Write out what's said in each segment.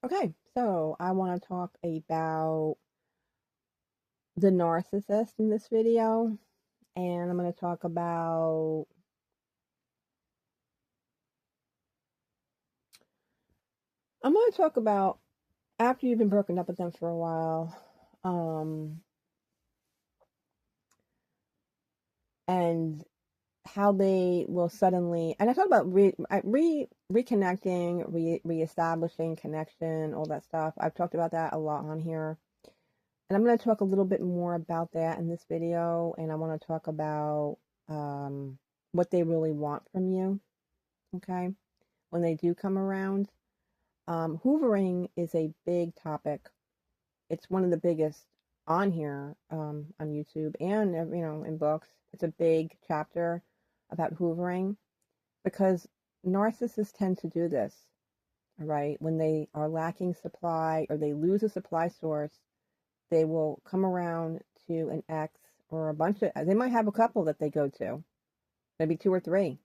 Okay, so I want to talk about the narcissist in this video, and I'm going to talk about after you've been broken up with them for a while, um, and how they will suddenly, and I talk about reconnecting, reestablishing connection, all that stuff. I've talked about that a lot on here. And I'm going to talk a little bit more about that in this video, and I want to talk about um, what they really want from you, okay, when they do come around. Hoovering is a big topic. It's one of the biggest on here, on YouTube and, in books. It's a big chapter about hoovering because narcissists tend to do this, all right? When they are lacking supply or they lose a supply source, they will come around to an ex or a bunch of, they might have a couple that they go to, maybe two or three,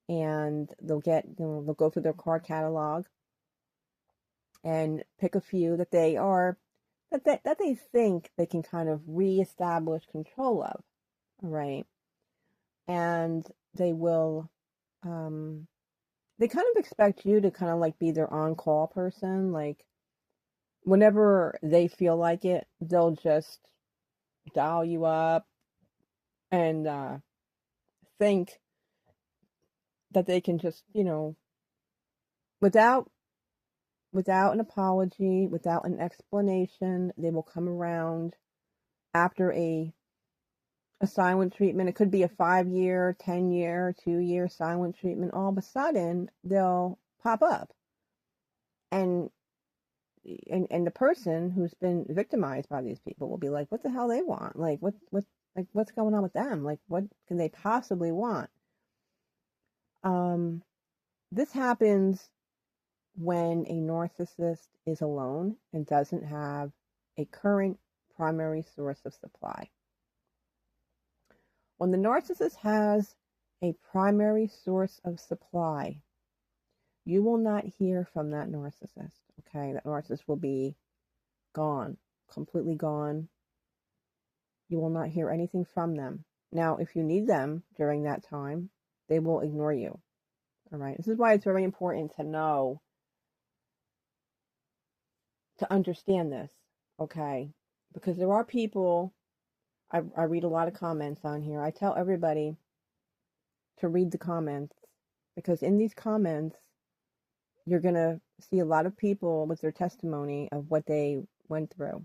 and they'll go through their card catalog and pick a few that they think they can kind of reestablish control of, all right? And they will, they kind of expect you to kind of like be their on-call person, like whenever they feel like it, they'll just dial you up and think that they can just, without without an apology, without an explanation, they will come around after a silent treatment. It could be a 5 year, 10 year, 2 year silent treatment. All of a sudden, they'll pop up, and and the person who's been victimized by these people will be like, "What the hell they want? Like what's going on with them? Like what can they possibly want?" Um, this happens when a narcissist is alone and doesn't have a current primary source of supply. When the narcissist has a primary source of supply, you will not hear from that narcissist. Okay, that narcissist will be gone, completely gone. You will not hear anything from them. Now, if you need them during that time, they will ignore you. All right, this is why it's very important to know, to understand this, okay? Because there are people, I read a lot of comments on here. I tell everybody to read the comments because in these comments, you're going to see a lot of people with their testimony of what they went through.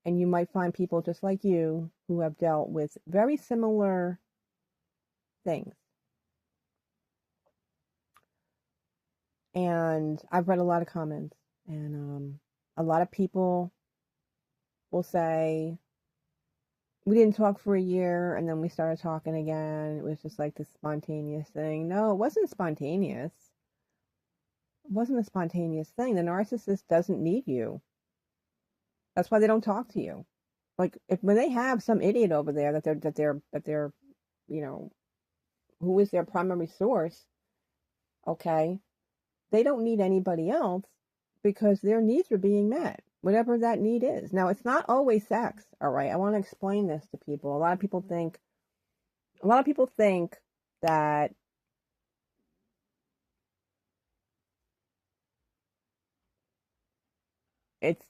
And you might find people just like you who have dealt with very similar things. And I've read a lot of comments, and a lot of people will say, we didn't talk for a year and then we started talking again. It was just like this spontaneous thing. No, it wasn't spontaneous. It wasn't a spontaneous thing. The narcissist doesn't need you. That's why they don't talk to you. Like when they have some idiot over there that they're you know who is their primary source, okay, they don't need anybody else because their needs are being met, whatever that need is. Now, it's not always sex, all right? I want to explain this to people. A lot of people think that it's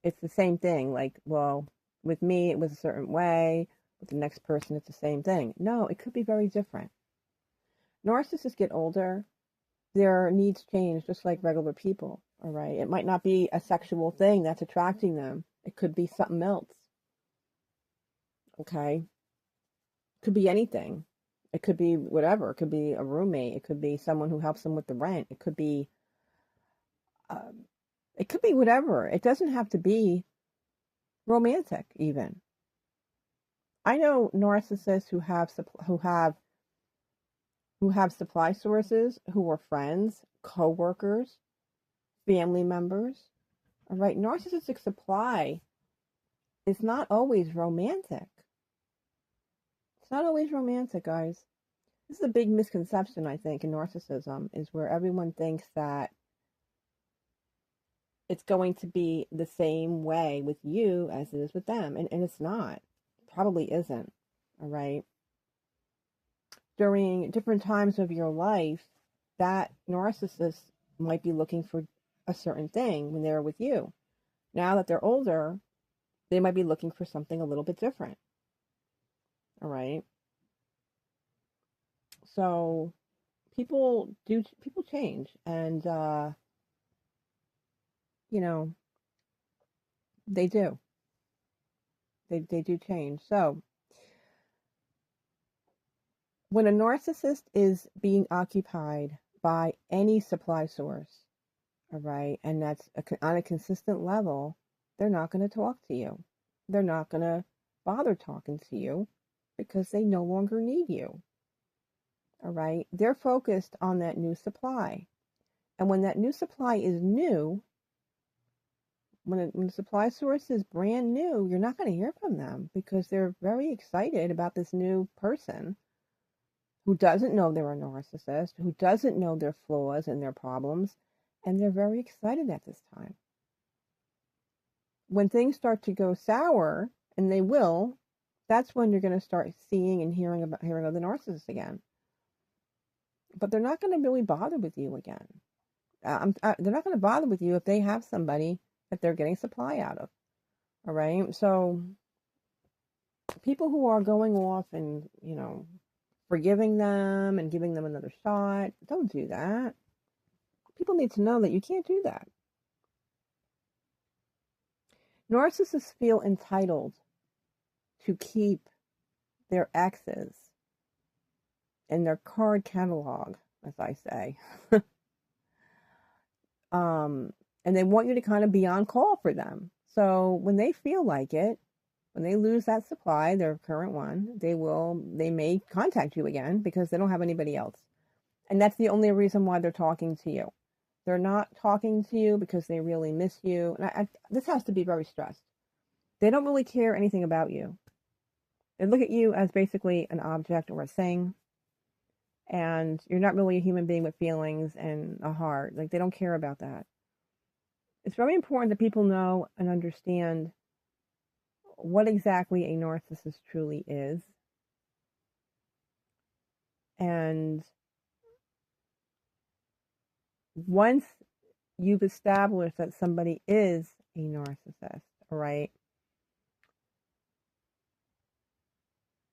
it's the same thing. Like, well, with me it was a certain way, with the next person it's the same thing. No, it could be very different. Narcissists get older, their needs change just like regular people, all right? It might not be a sexual thing that's attracting them. It could be something else, okay? Could be anything. It could be whatever. It could be a roommate. It could be someone who helps them with the rent. Um, it could be whatever. It doesn't have to be romantic even. I know narcissists who have supply sources who are friends, co-workers, family members. All right, narcissistic supply is not always romantic. It's not always romantic, guys. This is a big misconception, I think, in narcissism, is where everyone thinks that it's going to be the same way with you as it is with them. And it's not. It probably isn't. All right. During different times of your life, that narcissist might be looking for a certain thing when they're with you. Now that they're older, they might be looking for something a little bit different. All right. So people change, and you know, they do. They do change. So when a narcissist is being occupied by any supply source, all right, and that's on a consistent level, they're not going to talk to you. They're not going to bother talking to you because they no longer need you. All right. They're focused on that new supply. And when that new supply is new, when the supply source is brand new, you're not going to hear from them because they're very excited about this new person who doesn't know they're a narcissist, who doesn't know their flaws and their problems, and they're very excited at this time. When things start to go sour, and they will, that's when you're going to start seeing and hearing of the narcissist again. But they're not going to really bother with you again. They're not going to bother with you if they have somebody that they're getting supply out of. All right. So people who are going off and, forgiving them and giving them another shot, don't do that. People need to know that you can't do that. Narcissists feel entitled to keep their exes in their card catalog, as I say. And they want you to kind of be on call for them. So when they feel like it, when they lose that supply, their current one, they may contact you again because they don't have anybody else. And that's the only reason why they're talking to you. They're not talking to you because they really miss you. And this has to be very stressed. They don't really care anything about you. They look at you as basically an object or a thing. And you're not really a human being with feelings and a heart. Like, they don't care about that. It's very important that people know and understand what exactly a narcissist truly is. And once you've established that somebody is a narcissist, all right,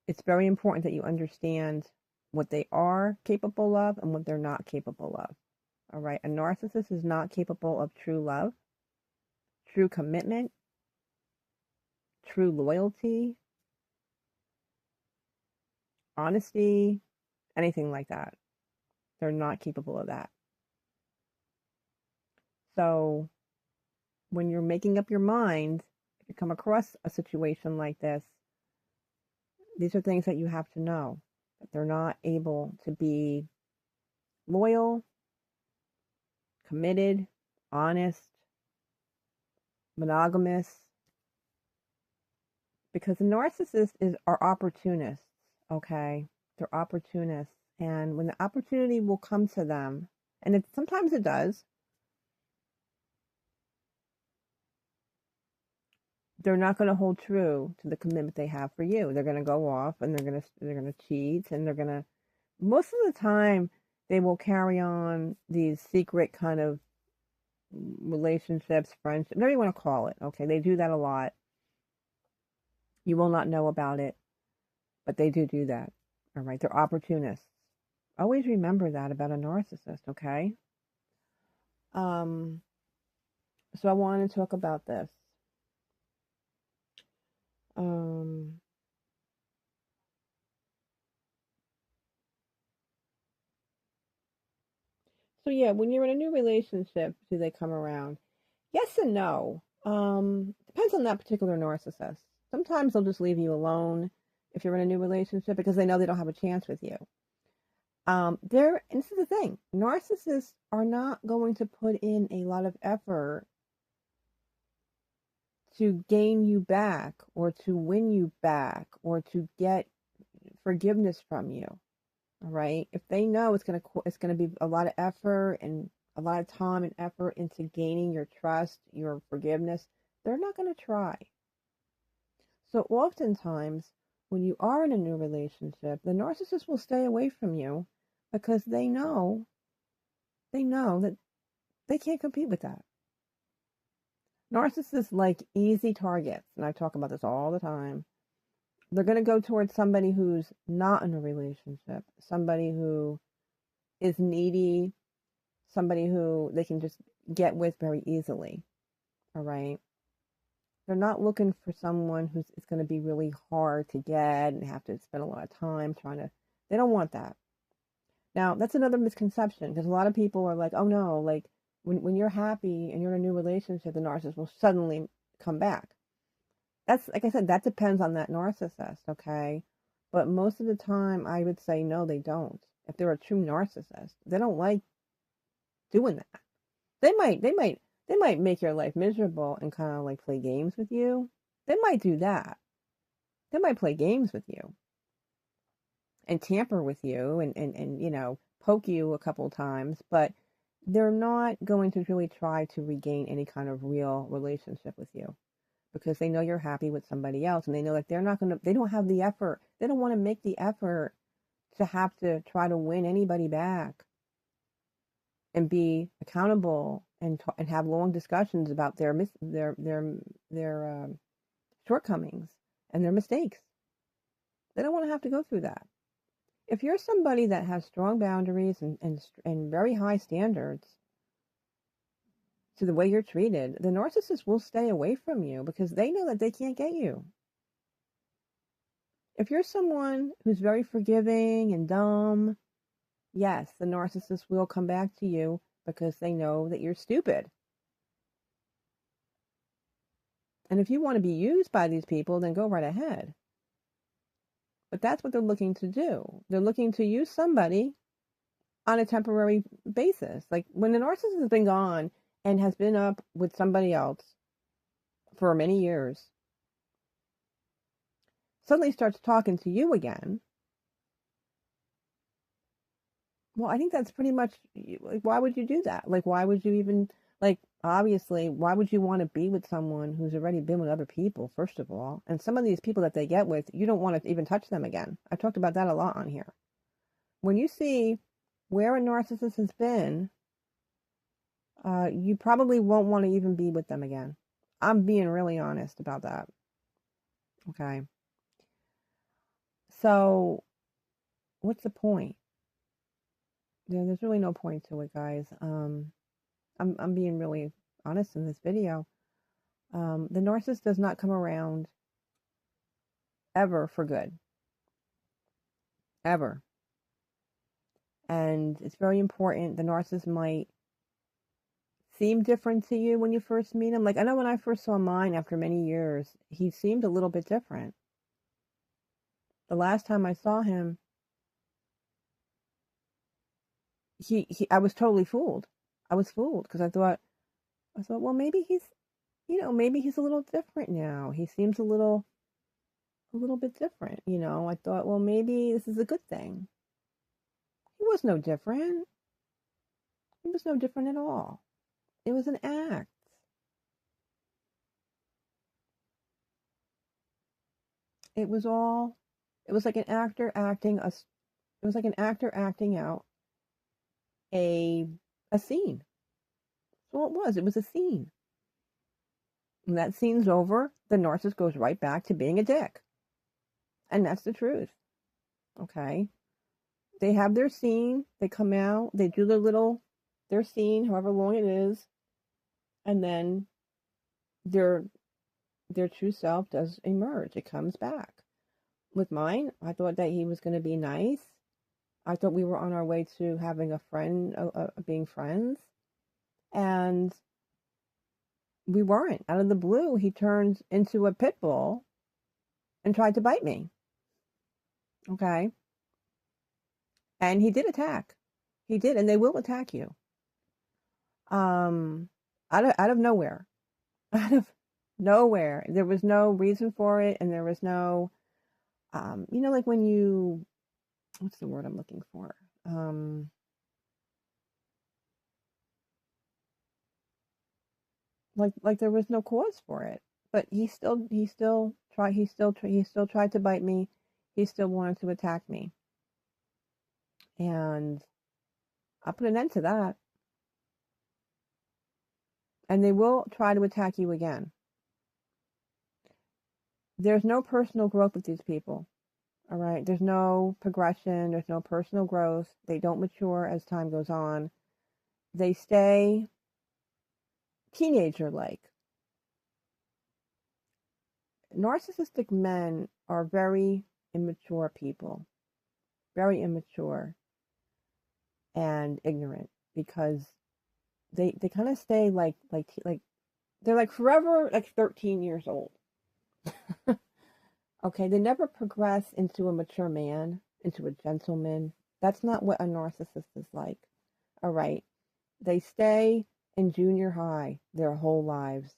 it's very important that you understand what they are capable of and what they're not capable of. All right, a narcissist is not capable of true love, true commitment, true loyalty, honesty, anything like that. They're not capable of that. So when you're making up your mind, if you come across a situation like this, these are things that you have to know. That they're not able to be loyal, committed, honest, monogamous. Because the narcissists are opportunists, okay? They're opportunists. And when the opportunity will come to them, and sometimes it does, they're not going to hold true to the commitment they have for you. They're going to go off and they're going to cheat, and most of the time they will carry on these secret kind of relationships, friendships, whatever you want to call it. Okay, they do that a lot. You will not know about it, but they do that. All right, they're opportunists. Always remember that about a narcissist. Okay. So I want to talk about this. So yeah, when you're in a new relationship, do they come around? Yes and no. Depends on that particular narcissist. Sometimes they'll just leave you alone if you're in a new relationship because they know they don't have a chance with you. And this is the thing, narcissists are not going to put in a lot of effort to gain you back or to win you back or to get forgiveness from you. All right. If they know it's going to be a lot of effort and a lot of time and effort into gaining your trust, your forgiveness, they're not going to try. So oftentimes, when you are in a new relationship, the narcissist will stay away from you because they know that they can't compete with that. Narcissists like easy targets, and I talk about this all the time. They're going to go towards somebody who's not in a relationship, somebody who is needy, somebody who they can just get with very easily. All right. They're not looking for someone who's it's going to be really hard to get and have to spend a lot of time trying to. They don't want that. Now, that's another misconception because a lot of people are like, oh no, like when you're happy and you're in a new relationship, the narcissist will suddenly come back. That's, like I said, that depends on that narcissist, okay? But most of the time, I would say no, they don't. If they're a true narcissist, they don't like doing that. They might make your life miserable and kind of like play games with you. They might do that. They might play games with you and tamper with you and poke you a couple of times, but they're not going to really try to regain any kind of real relationship with you because they know you're happy with somebody else and they know that they don't have the effort. They don't want to make the effort to have to try to win anybody back and be accountable and have long discussions about their shortcomings and their mistakes. They don't want to have to go through that. If you're somebody that has strong boundaries and very high standards to the way you're treated, the narcissist will stay away from you because they know that they can't get you. If you're someone who's very forgiving and dumb, yes, the narcissist will come back to you because they know that you're stupid. And if you want to be used by these people, then go right ahead. But that's what they're looking to do. They're looking to use somebody on a temporary basis. Like when the narcissist has been gone and has been up with somebody else for many years, suddenly starts talking to you again. Well, I think that's pretty much, like, why would you do that? Like, why would you even, like, obviously, why would you want to be with someone who's already been with other people, first of all? And some of these people that they get with, you don't want to even touch them again. I've talked about that a lot on here. When you see where a narcissist has been, you probably won't want to even be with them again. I'm being really honest about that. Okay. So, what's the point? There's really no point to it, guys. I'm being really honest in this video. The narcissist does not come around ever for good. Ever. And it's very important. The narcissist might seem different to you when you first meet him. Like, I know when I first saw mine after many years, he seemed a little bit different. The last time I saw him, I was totally fooled. I was fooled because I thought, well, maybe maybe he's a little different now. He seems a little bit different. I thought, well, maybe this is a good thing. He was no different. He was no different at all. It was an act. It was like an actor acting out a scene. So it was a scene. When that scene's over, the narcissist goes right back to being a dick. And that's the truth. Okay? They have their scene, they come out, they do their scene, however long it is, and then their true self does emerge. It comes back. With mine, I thought that he was going to be nice. I thought we were on our way to having a friend, being friends. And we weren't. Out of the blue, he turned into a pit bull and tried to bite me. Okay? And he did attack. He did, and they will attack you. Out of nowhere. Out of nowhere. There was no reason for it, and there was no, like when you, what's the word I'm looking for? like there was no cause for it. But he still tried to bite me. He still wanted to attack me. And I put an end to that. And they will try to attack you again. There's no personal growth with these people. All right. There's no progression. There's no personal growth. They don't mature as time goes on. They stay teenager like. Narcissistic men are very immature people, very immature and ignorant, because they kind of stay like they're like forever like 13 years old. Okay, they never progress into a mature man, into a gentleman. That's not what a narcissist is like. All right. They stay in junior high their whole lives.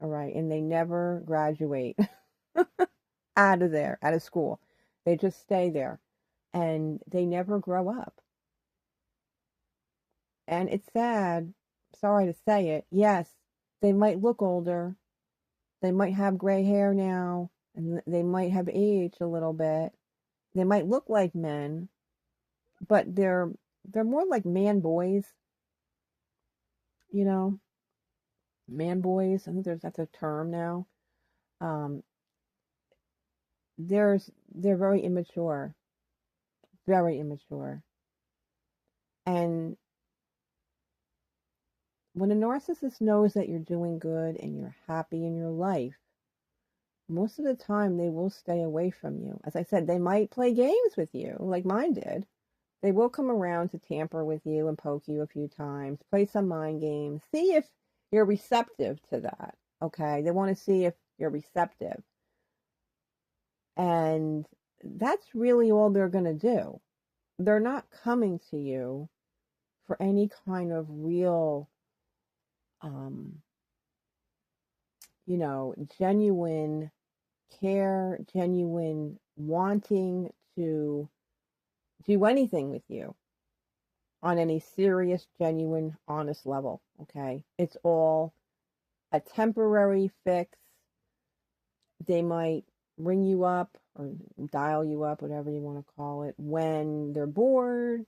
All right. And they never graduate out of there, out of school. They just stay there and they never grow up. And it's sad, sorry to say it. Yes, they might look older. They might have gray hair now, and they might have aged a little bit. They might look like men, but they're more like man boys, you know, man boys. I think that's a term now. Um, they're very immature, very immature. And when a narcissist knows that you're doing good and you're happy in your life, most of the time they will stay away from you. As I said, they might play games with you, like mine did. They will come around to tamper with you and poke you a few times, play some mind games, see if you're receptive to that. Okay, they want to see if you're receptive. And that's really all they're going to do. They're not coming to you for any kind of real, genuine care, genuine wanting to do anything with you on any serious, genuine, honest level. Okay, it's all a temporary fix. They might ring you up or dial you up, whatever you want to call it, when they're bored.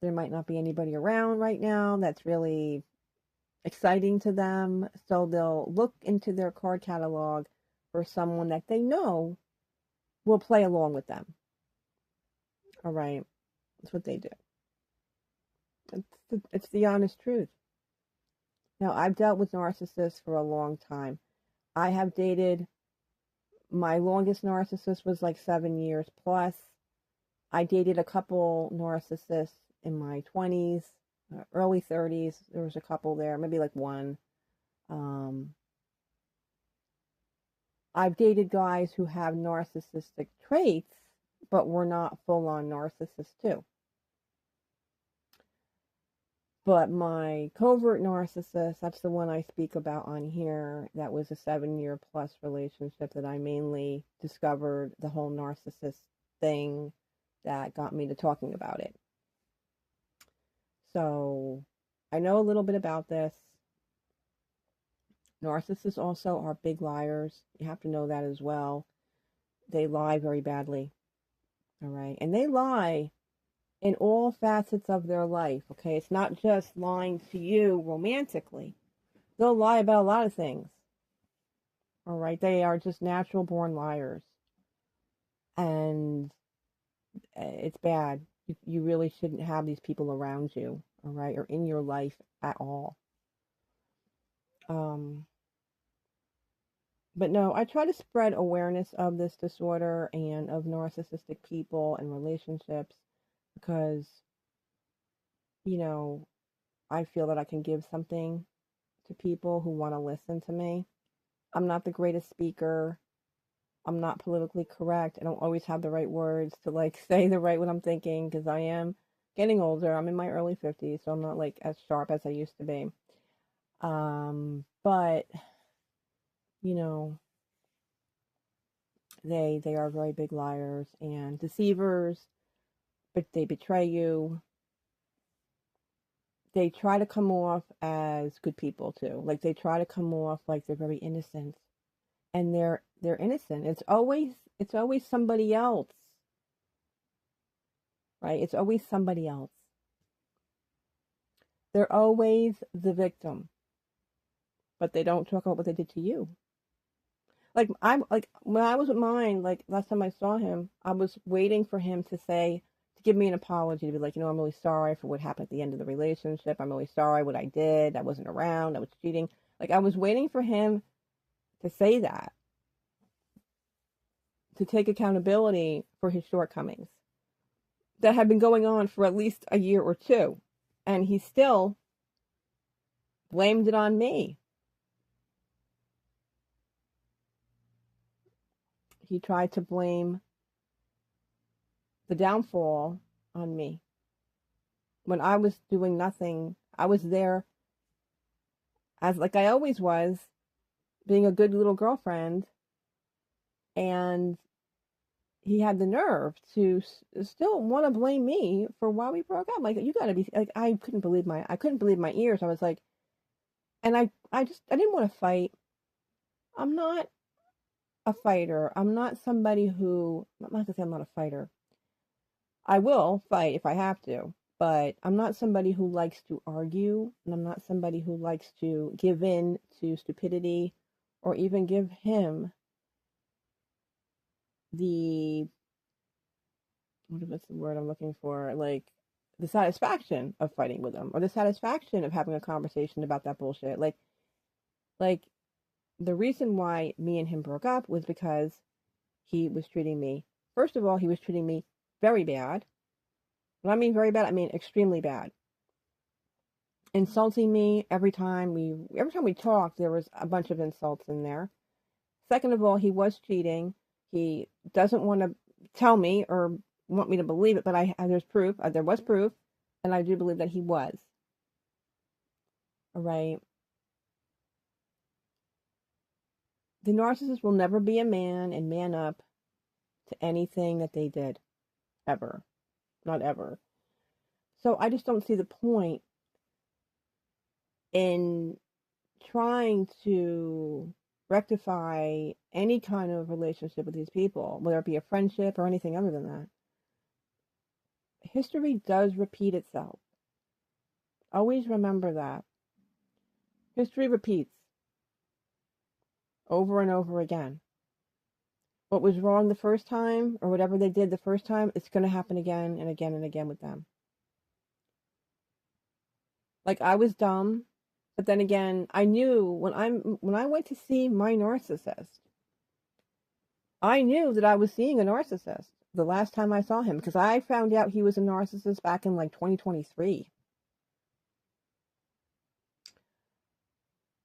There might not be anybody around right now that's really exciting to them. So they'll look into their card catalog for someone that they know will play along with them. All right. That's what they do. It's the honest truth. Now, I've dealt with narcissists for a long time. I have dated, my longest narcissist was like 7 years plus. I dated a couple narcissists in my 20s, early 30s. There was a couple there, maybe like one. I've dated guys who have narcissistic traits, but were not full-on narcissists too. But my covert narcissist, that's the one I speak about on here, that was a 7-year plus relationship that I mainly discovered the whole narcissist thing that got me to talking about it. So I know a little bit about this. Narcissists also are big liars. You have to know that as well. They lie very badly. All right. And they lie in all facets of their life. Okay. It's not just lying to you romantically. They'll lie about a lot of things. All right. They are just natural born liars. And it's bad. You really shouldn't have these people around you. All right. Or in your life at all. But no, I try to spread awareness of this disorder and of narcissistic people and relationships because, I feel that I can give something to people who want to listen to me. I'm not the greatest speaker. I'm not politically correct. I don't always have the right words to say the right what I'm thinking because I am getting older. I'm in my early 50s, so I'm not as sharp as I used to be. But they are very big liars and deceivers, but they betray you. they try to come off as good people too. Like they try to come off like they're very innocent, and they're innocent. It's always somebody else, right? It's always somebody else. They're always the victim, but they don't talk about what they did to you. Like I'm like when I was with mine, like last time I saw him, I was waiting for him to give me an apology, to be like, I'm really sorry for what happened at the end of the relationship. I'm really sorry what I did. I wasn't around. I was cheating. Like I was waiting for him to say that, to take accountability for his shortcomings that had been going on for at least a year or two. And he still blamed it on me. He tried to blame the downfall on me when I was doing nothing. I was there as like I always was, being a good little girlfriend, and he had the nerve to still want to blame me for why we broke up. Like you got to be like I couldn't believe my ears. I was like, and I didn't want to fight. I'm not a fighter. I'm not somebody who, I'm not gonna say I'm not a fighter. I will fight if I have to, but I'm not somebody who likes to argue, and I'm not somebody who likes to give in to stupidity or even give him the, what's the word I'm looking for? Like the satisfaction of fighting with him or the satisfaction of having a conversation about that bullshit. Like the reason why me and him broke up was because he was treating me, first of all, he was treating me very bad. When I mean very bad, I mean extremely bad. Insulting me every time we talked, there was a bunch of insults in there. Second of all, he was cheating. He doesn't want to tell me or want me to believe it, but there's proof. There was proof, and I do believe that he was. All right. The narcissist will never be a man and man up to anything that they did, ever. Not ever. So I just don't see the point in trying to rectify any kind of relationship with these people, whether it be a friendship or anything other than that. History does repeat itself. Always remember that. History repeats over and over again. What was wrong the first time, or whatever they did the first time, it's going to happen again and again and again with them. Like I was dumb, but then again, I knew when I went to see my narcissist, I knew that I was seeing a narcissist the last time I saw him, because I found out he was a narcissist back in like 2023.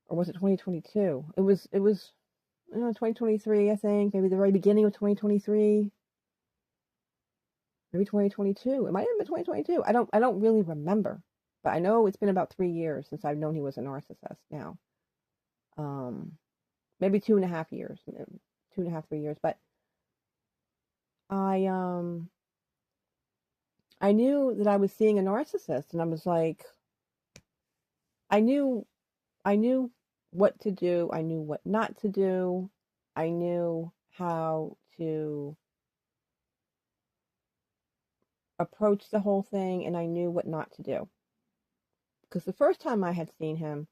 Or was it 2022? It was 2023, I think, maybe the very beginning of 2023. Maybe 2022. It might have been 2022. I don't really remember. But I know it's been about 3 years since I've known he was a narcissist now. Maybe 2.5 years. 2.5, 3 years. But I knew that I was seeing a narcissist, and I was like, I knew what to do. I knew what not to do. I knew how to approach the whole thing, and I knew what not to do. Because the first time I had seen him,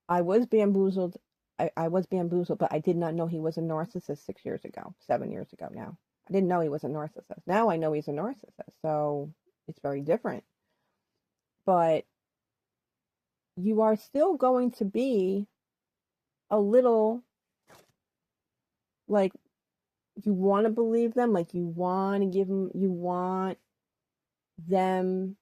I was bamboozled. I was bamboozled, but I did not know he was a narcissist 6 years ago, 7 years ago now. I didn't know he was a narcissist. Now I know he's a narcissist, so it's very different. But you are still going to be a little like, you want to believe them, like you want to give them, you want them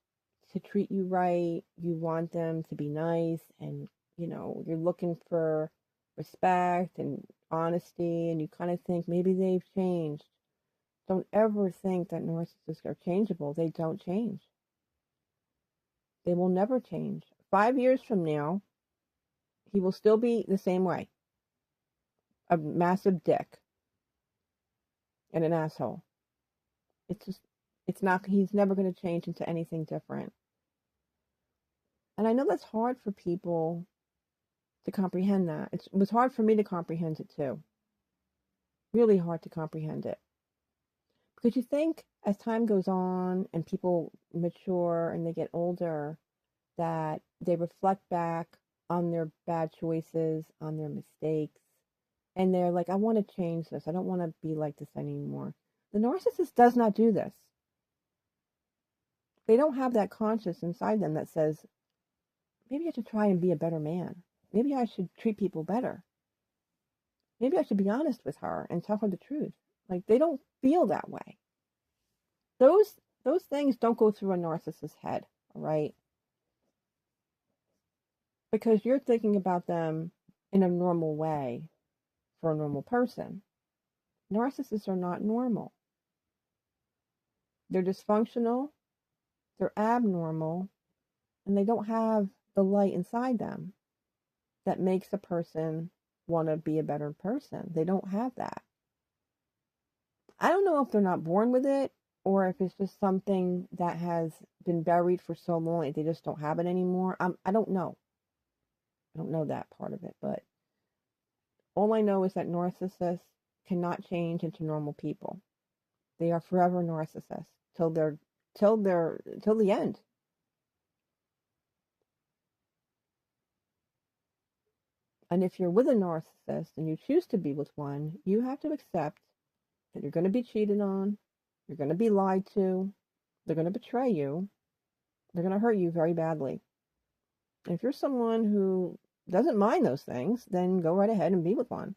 to treat you right, you want them to be nice, and you're looking for respect and honesty, and you kind of think maybe they've changed. Don't ever think that narcissists are changeable. They don't change. They will never change. 5 years from now, he will still be the same way. A massive dick and an asshole. It's not, he's never going to change into anything different. And I know that's hard for people to comprehend that. It was hard for me to comprehend it too. Really hard to comprehend it. Because you think as time goes on and people mature and they get older, that they reflect back on their bad choices, on their mistakes, and they're like, I want to change this. I don't want to be like this anymore. The narcissist does not do this. They don't have that conscience inside them that says, maybe I should try and be a better man. Maybe I should treat people better. Maybe I should be honest with her and tell her the truth. Like, they don't feel that way. Those things don't go through a narcissist's head, all right? Because you're thinking about them in a normal way for a normal person. Narcissists are not normal. They're dysfunctional, they're abnormal, and they don't have the light inside them that makes a person want to be a better person. They don't have that. I don't know if they're not born with it or if it's just something that has been buried for so long that they just don't have it anymore. I don't know. I don't know that part of it, but all I know is that narcissists cannot change into normal people. They are forever narcissists till the end. And if you're with a narcissist and you choose to be with one, you have to accept that you're going to be cheated on, you're going to be lied to, they're going to betray you, they're going to hurt you very badly. And if you're someone who doesn't mind those things, then go right ahead and be with one.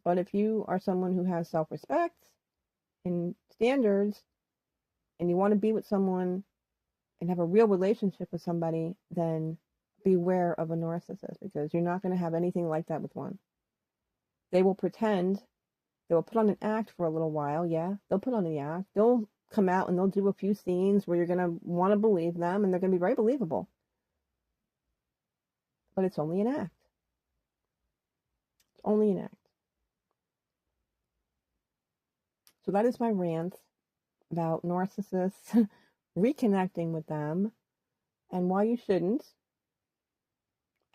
But if you are someone who has self-respect and standards and you want to be with someone and have a real relationship with somebody, then beware of a narcissist, because you're not going to have anything like that with one. They will pretend, they will put on an act for a little while. Yeah, they'll put on the act. They'll come out and they'll do a few scenes where you're going to want to believe them and they're going to be very believable. But it's only an act. It's only an act. So that is my rant about narcissists, reconnecting with them, and why you shouldn't.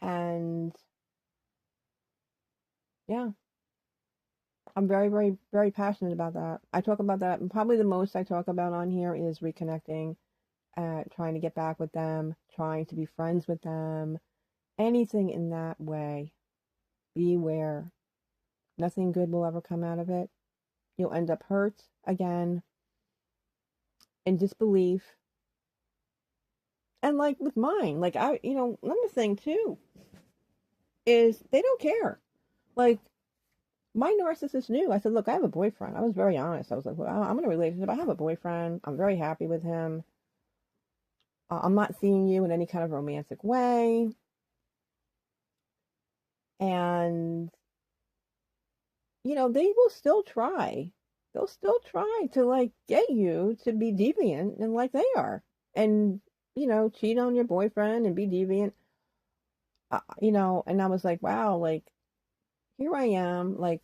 And yeah, I'm very, very, very passionate about that. I talk about that, and probably the most I talk about on here is reconnecting, trying to get back with them, trying to be friends with them, anything in that way. Beware. Nothing good will ever come out of it. You'll end up hurt again, in disbelief. And like with mine, like another thing too is they don't care. Like, my narcissist knew. I said, look, I have a boyfriend. I was very honest. I was like, well, I'm in a relationship. I have a boyfriend. I'm very happy with him. I'm not seeing you in any kind of romantic way. And, they will still try. They'll still try to, like, get you to be deviant and like they are. And, cheat on your boyfriend and be deviant. And I was like, wow, like, here I am, like,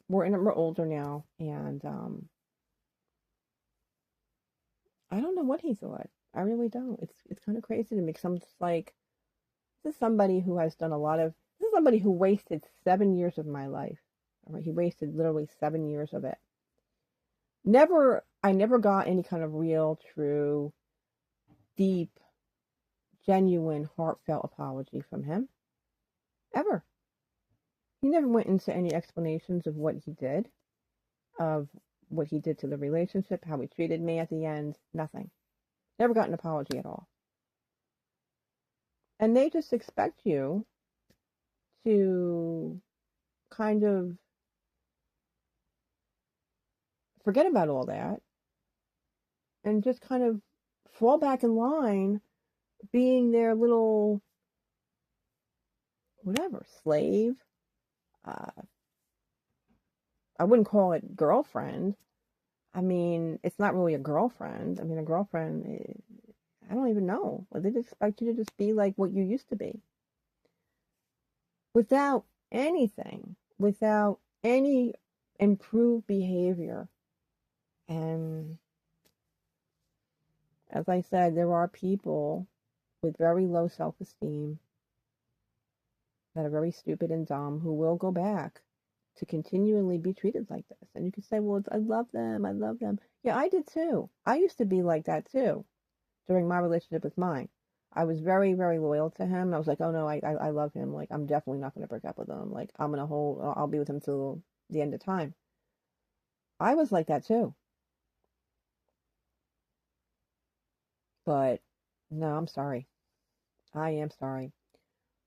we're older now, and I don't know what he thought. I really don't. It's kind of crazy to me. Cause I'm just like, this is somebody who has done this is somebody who wasted 7 years of my life. All right, he wasted literally 7 years of it. I never got any kind of real, true, deep, genuine, heartfelt apology from him. Ever. He never went into any explanations of what he did, of what he did to the relationship, how he treated me at the end. Nothing. Never got an apology at all. And they just expect you to kind of forget about all that and just kind of fall back in line, being their little, whatever, slave. I wouldn't call it girlfriend. I mean, it's not really a girlfriend. I mean, a girlfriend, I don't even know. They just expect you to just be like what you used to be. Without anything, without any improved behavior. And as I said, there are people with very low self-esteem, that are very stupid and dumb, who will go back to continually be treated like this. And you can say, well, I love them. I love them. Yeah, I did too. I used to be like that too during my relationship with mine. I was very, very loyal to him. I was like, oh no, I love him. Like, I'm definitely not going to break up with him. Like, I'll be with him till the end of time. I was like that too. But no, I'm sorry. I am sorry.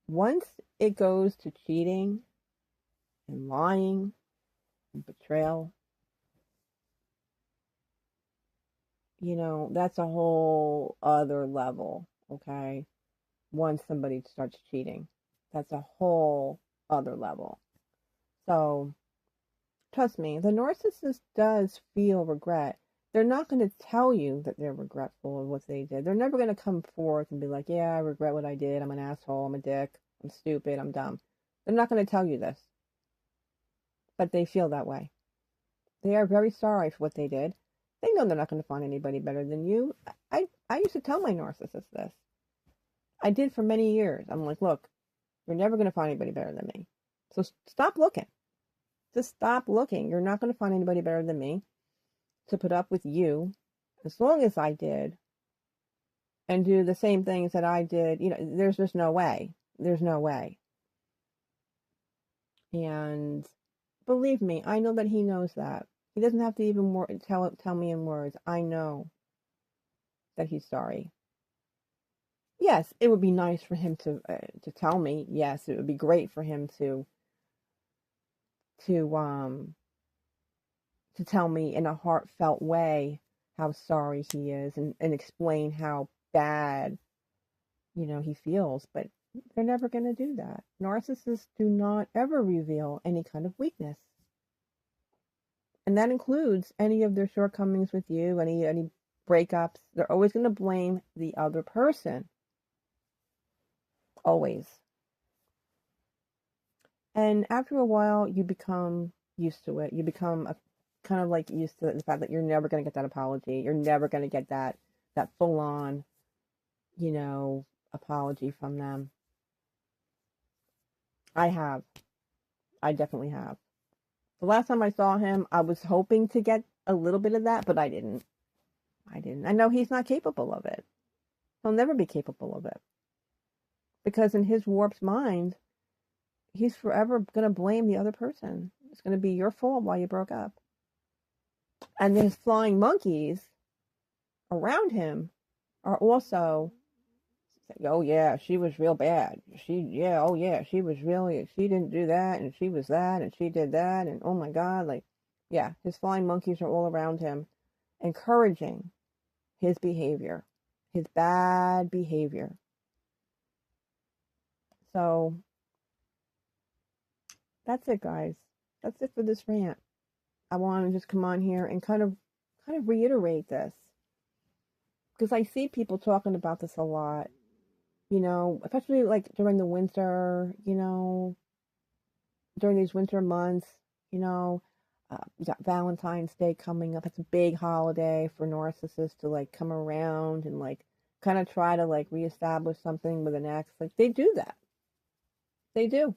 Once it goes to cheating and lying and betrayal, that's a whole other level, okay? Once somebody starts cheating, that's a whole other level. So, trust me, the narcissist does feel regret. They're not going to tell you that they're regretful of what they did. They're never going to come forth and be like, yeah, I regret what I did. I'm an asshole. I'm a dick. I'm stupid. I'm dumb. They're not going to tell you this. But they feel that way. They are very sorry for what they did. They know they're not going to find anybody better than you. I used to tell my narcissist this. I did for many years. I'm like, look, you're never going to find anybody better than me. So stop looking. Just stop looking. You're not going to find anybody better than me to put up with you as long as I did and do the same things that I did. There's just no way. There's no way. And believe me, I know that he knows that. He doesn't have to even tell me in words. I know that he's sorry. Yes, it would be nice for him to tell me. Yes, it would be great for him to um to tell me in a heartfelt way how sorry he is and explain how bad he feels. But they're never going to do that. Narcissists do not ever reveal any kind of weakness. And that includes any of their shortcomings with you, any breakups. They're always going to blame the other person. Always. And after a while, you become used to it. You become kind of like used to the fact that you're never going to get that apology. You're never going to get that full on, apology from them. I have. I definitely have. The last time I saw him, I was hoping to get a little bit of that, but I didn't. I know he's not capable of it. He'll never be capable of it. Because in his warped mind, he's forever going to blame the other person. It's going to be your fault why you broke up. And his flying monkeys around him are also saying, oh yeah, she was real bad. She was really, she didn't do that, and she was that, and she did that, and oh my God, yeah, his flying monkeys are all around him, encouraging his behavior, his bad behavior. So, that's it, guys. That's it for this rant. I want to just come on here and kind of reiterate this, because I see people talking about this a lot, especially like during the winter, during these winter months, you got Valentine's Day coming up. It's a big holiday for narcissists to like come around and like kind of try to like reestablish something with an ex. Like they do that. They do.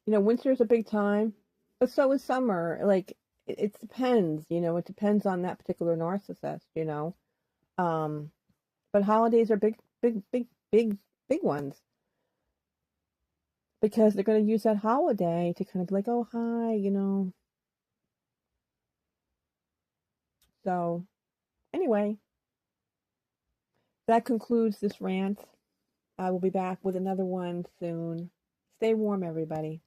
Winter's a big time, but so is summer. Like it depends, it depends on that particular narcissist. Um, but holidays are big, big, big, big, big ones, because they're going to use that holiday to kind of be like, oh, hi. So, anyway, that concludes this rant. I will be back with another one soon. Stay warm, everybody.